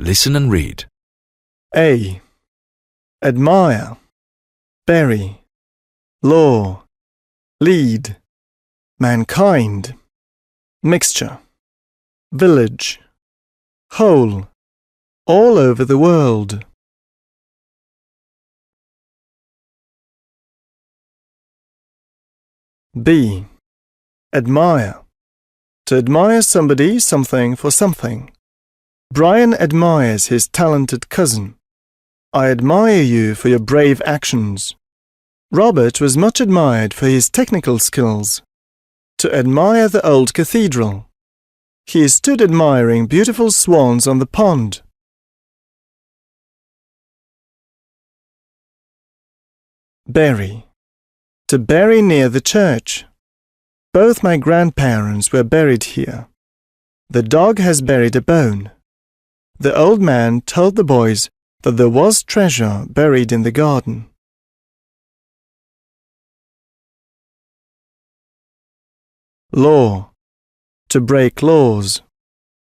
Listen and read. A. Admire, bury, law, lead, mankind, mixture, village, whole, all over the world. B. Admire, to admire somebody, something for something. Brian admires his talented cousin. I admire you for your brave actions. Robert was much admired for his technical skills. To admire the old cathedral. He stood admiring beautiful swans on the pond. Bury, to bury near the church. Both my grandparents were buried here. The dog has buried a bone. The old man told the boys that there was treasure buried in the garden. Law, to break laws,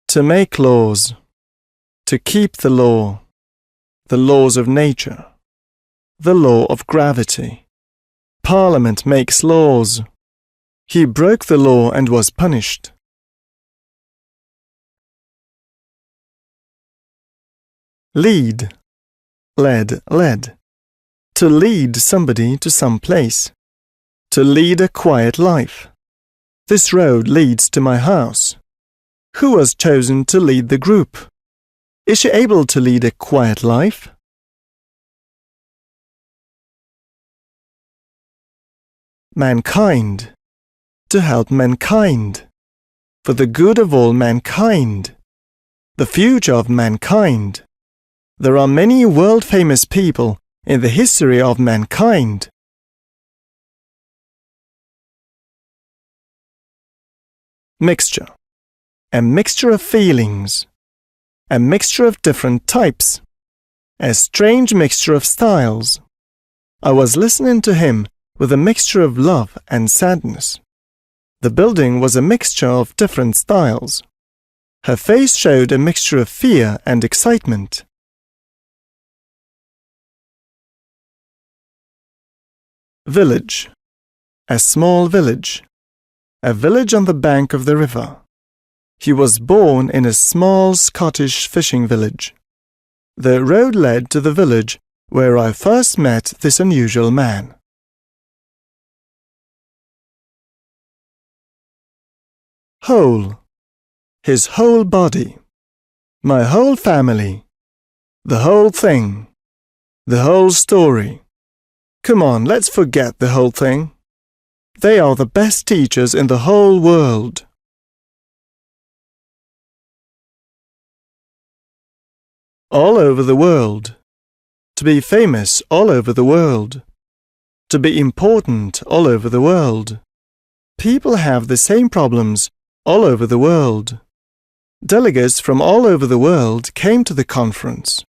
to make laws, to keep the laws of nature, the law of gravity. Parliament makes laws. He broke the law and was punished. Lead, led. To lead somebody to some place. To lead a quiet life. This road leads to my house. Who was chosen to lead the group? Is she able to lead a quiet life? Mankind, to help mankind. For the good of all mankind. The future of mankind. There are many world-famous people in the history of mankind. Mixture, a mixture of feelings, a mixture of different types, a strange mixture of styles. I was listening to him with a mixture of love and sadness. The building was a mixture of different styles. Her face showed a mixture of fear and excitement. Village, a small village, a village on the bank of the river. He was born in a small Scottish fishing village. The road led to the village where I first met this unusual man. Whole, his whole body, my whole family, the whole thing, the whole story. Come on, let's forget the whole thing. They are the best teachers in the whole world. All over the world. To be famous all over the world. To be important all over the world. People have the same problems all over the world. Delegates from all over the world came to the conference.